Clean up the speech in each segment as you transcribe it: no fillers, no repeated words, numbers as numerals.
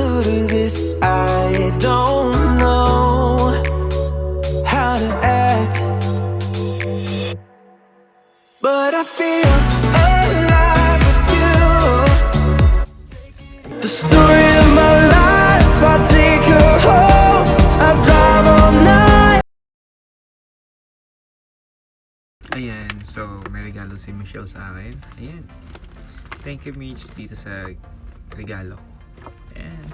new to this. I don't know how to act, but I feel alive with you. The story of my life, I take her home, I drive all night. Ayan, so may regalo si Michelle sa akin. Ayan. Thank you, Mitch, dito sa regalo. Ayan.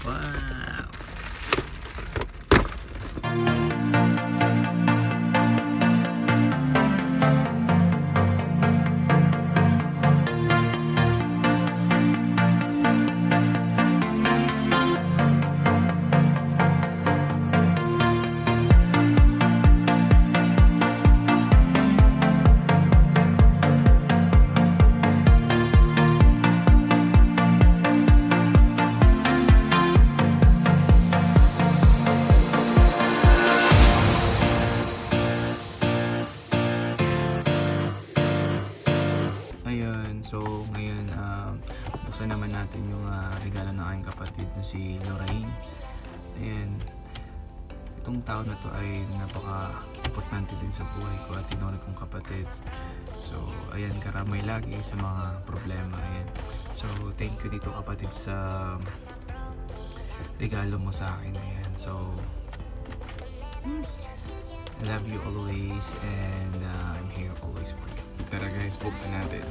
Wow! So ngayon buksan naman natin yung regalo ng aking kapatid na si Lorraine. Ayan, itong tao na to ay napaka-importante din sa buhay ko at tinuri kong kapatid. So ayan, karamay lagi sa mga problema. Ayan, so thank you dito kapatid sa regalo mo sa akin. Ayan, so I love you always and I'm here always for you. Tara guys, buksan natin.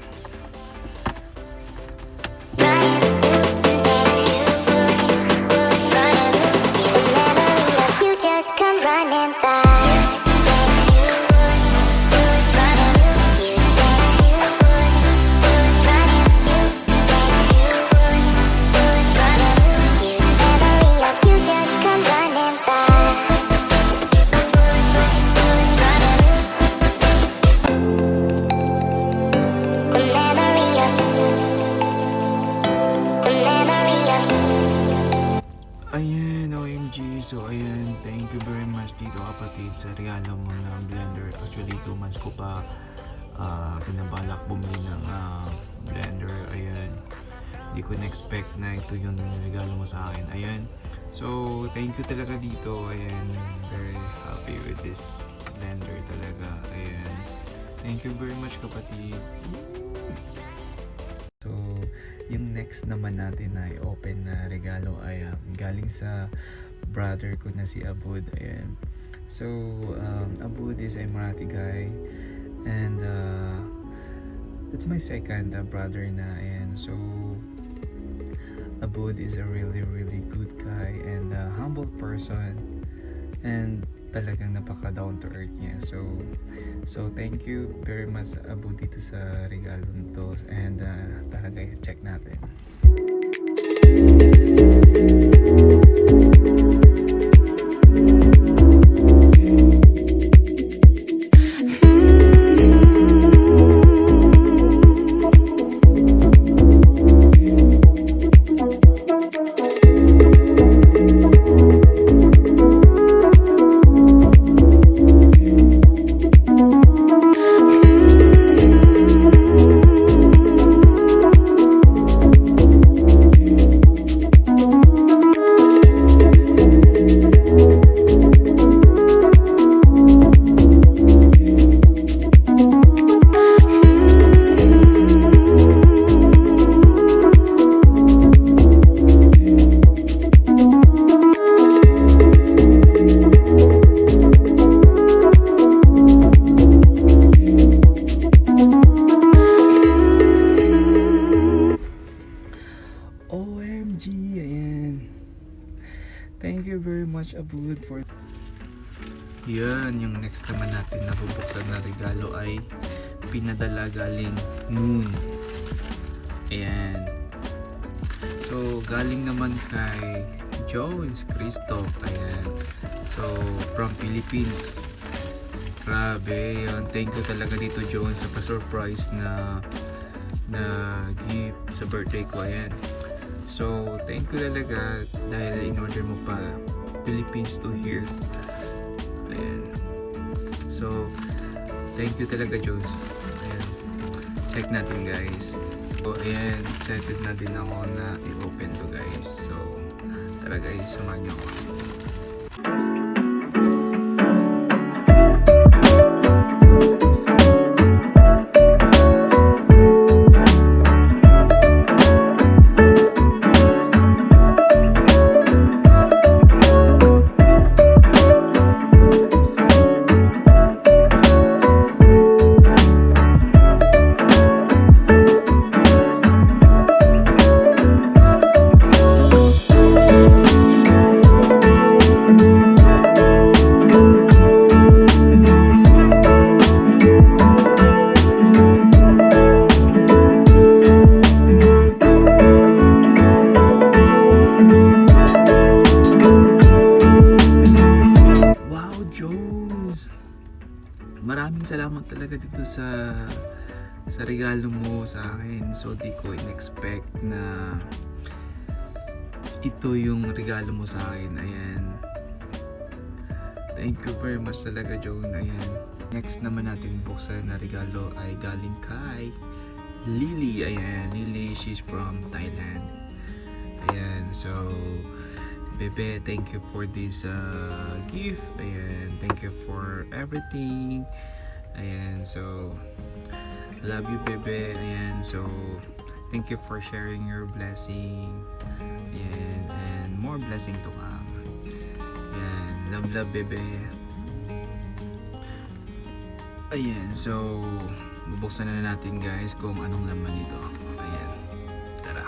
Ayan, OMG. So ayan, thank you very much dito kapatid sa regalo mo ng blender. Actually 2 months ko pa pinabalak bumili ng blender. Ayan, hindi ko na-expect na ito yung regalo mo sa akin. Ayan, so thank you talaga dito. Ayan, very happy with this blender talaga. Ayan, thank you very much kapatid. So yung next naman natin na i-open na regalo ay galing sa brother ko na si Abud. Ayan. So Abud is a Marathi guy and it's my second brother na. Ayan. So Abud is a really good guy and humble person and talagang napaka down to earth niya. So thank you very much Abud dito sa regalo nito and tara guys, check natin. Thank you very much Abud for... Yan, yung next naman natin na bubuksan na regalo ay pinadala galing Noon. Ayan. So galing naman kay Jones Christoph. Ayan. So from Philippines. Grabe, yun. Thank you talaga dito Jones sa pa-surprise na gift sa birthday ko. Ayan. So thank you talaga dahil in-order mo pa Philippines to here. Ayan. So thank you talaga Jones. Ayan. Check natin guys. So, ayan, excited na din ako na i-open to guys. So, tara guys, samahan niyo ako. Maraming salamat talaga dito sa regalo mo sa akin. So di ko in-expect na ito yung regalo mo sa akin. Ayan. Thank you very much talaga, Joan. Ayan. Next naman natin buksan na regalo ay galing kay Lily. Ayan. Lily, she's from Thailand. Ayan. So Bebe, thank you for this gift. Ayan, thank you for everything. Ayan, so love you, Bebe. Ayan, so thank you for sharing your blessing. Ayan, and more blessing to come. Ayan, love, Bebe. Ayan, so bubuksan na natin guys kung anong laman nito. Ayan, tara.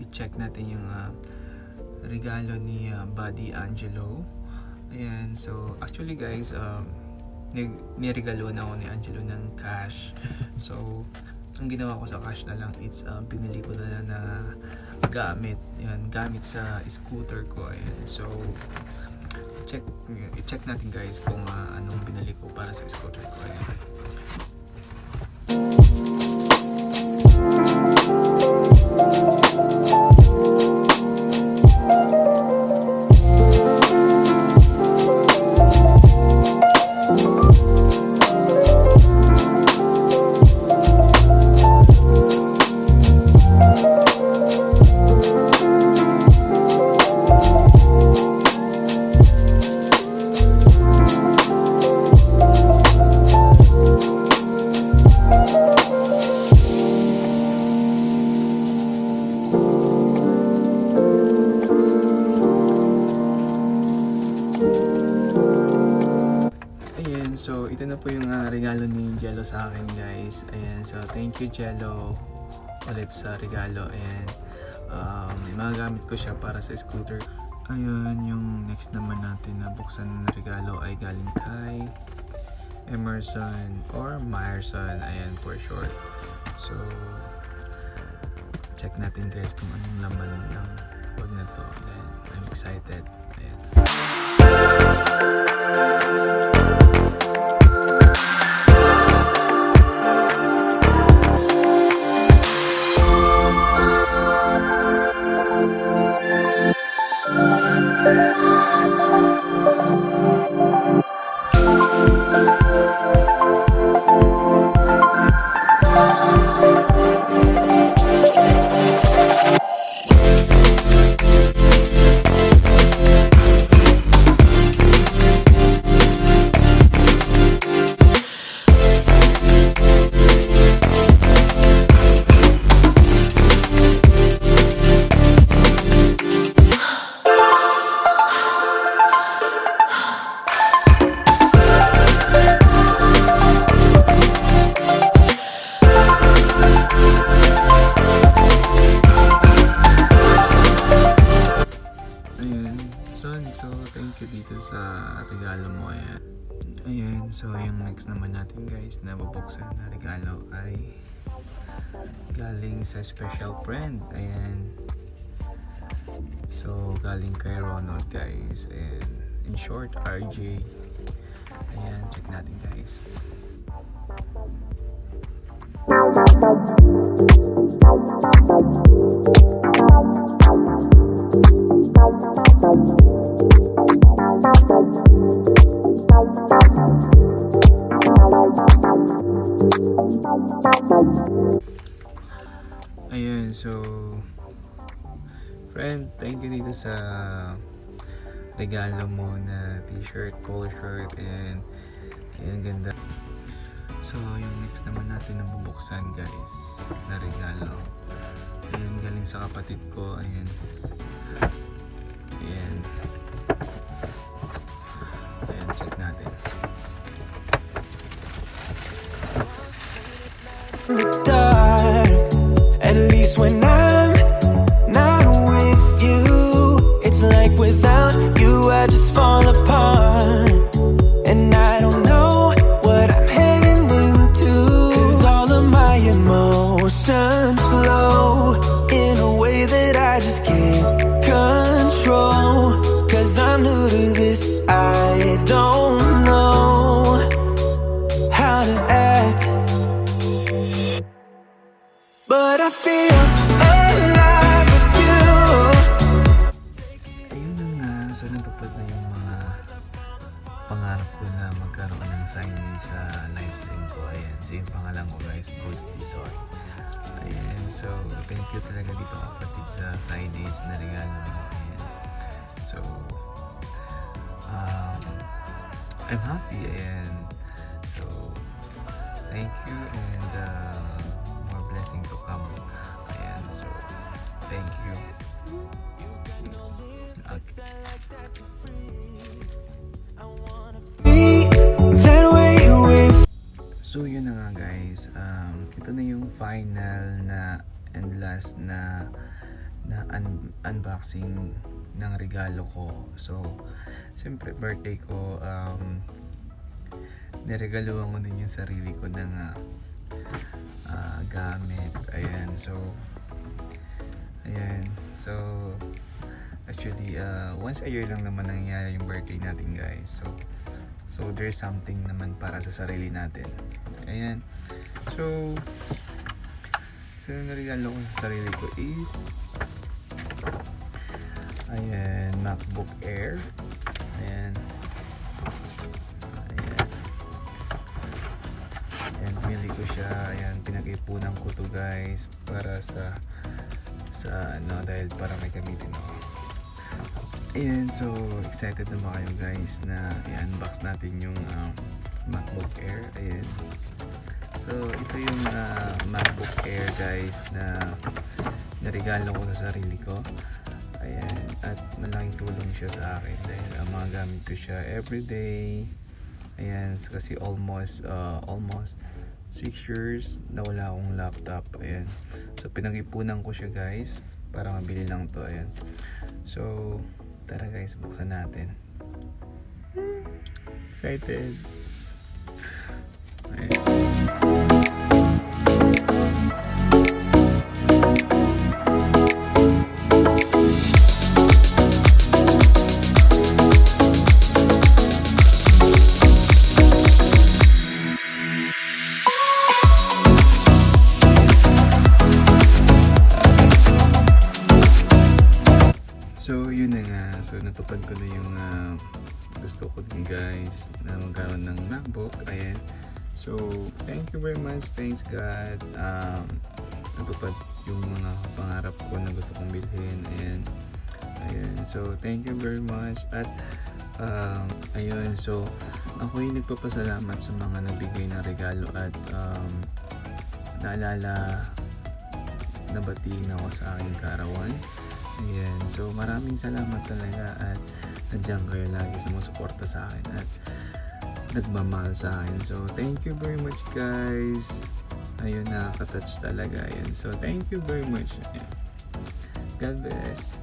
I-check natin yung regalo ni Buddy Angelo. Ayan, so actually guys, niregalo na ako ni Angelo ng cash. So ang ginawa ko sa cash na lang, it's binili ko na lang na gamit. Yan, gamit sa scooter ko. Ayan, so i-check natin guys kung anong binili ko para sa scooter ko. Ayan. So ito na po yung regalo ni Jello sa akin guys. Ayan, so thank you Jello ulit sa regalo. Ayan, magagamit ko siya para sa scooter. Ayun, yung next naman natin na buksan na regalo ay galing kay Emerson or Myerson. Ayan, for short. So check natin guys kung anong laman ng bag na to. Ayan, I'm excited. Ayan. regalo mo. Ayan, so yung next naman natin guys na bubuksan na regalo ay galing sa special friend. Ayan, So, galing kay Ronald guys. And in short, RJ. Ayan, check natin guys. Ayan, so friend, thank you dito sa regalo mo na t-shirt, polo shirt, and ayan, ganda. So yung next naman natin na bubuksan guys na regalo, ayan, galing sa kapatid ko. Ayan, ayan, ayan, check natin. the dark. At least when I'm not with you, it's like without you I just fall apart. And I don't know what I'm heading into, 'cause all of my emotions flow in a way that I just can't control. 'Cause I'm new to this, I don't know how to act, but I feel alive with you. Ayun na nga, so natupad na yung mga pangarap ko na magkaroon ng signage sa live stream ko. Ayan, so yung pangalan ko guys, Ghost Dizor. Ayan, so thank you talaga dito kapatid sa signage na regalo mo. Ayan, so I'm happy. Ayan, so thank you, and more blessing to come. Ayan, so thank you. Okay. Be that way with So yun na nga guys, ito na yung final na and last na unboxing ng regalo ko. So siyempre birthday ko, niregaluhan ko din yung sarili ko ng gamit. Ayan, so ayan, so actually once a year lang naman nangyayari yung birthday natin guys. So there's something naman para sa sarili natin. Ayan, so naregalo ko sa sarili ko is ayan, MacBook Air. Ayan, ayan, pinili ko siya. Ayan, pinag-ipunan ko to guys para sa ano, dahil para may gamitin ako. Ayan, so excited na ba kayo guys na i-unbox natin yung MacBook Air. Ayan, so ito yung MacBook Air guys na naregalo ko sa sarili ko. Ayan, at malaking tulong siya sa akin dahil magagamit ko siya everyday. Ayan, so, kasi almost 6 years na wala akong laptop. Ayan, so pinag-ipunan ko siya guys para mabili lang to. Ayan, so tara guys, buksan natin. Excited. Ayan. So yun na nga, so natupad ko na yung gusto ko din guys na magkaroon ng MacBook. Ayan, so thank you very much, thanks God. Natupad yung mga pangarap ko na gusto kong bilhin. Ayan, so thank you very much. At ayun, so ako yung nagpapasalamat sa mga nagbigay ng regalo at naalala, nabatiin ako sa aking karawan. Ayan, so maraming salamat talaga at nandiyan kayo lagi sumusuporta sa akin at nagmamahal sa akin. So thank you very much guys. Ayun, nakaka-touch talaga. Ayan, so thank you very much. Ayan. God bless.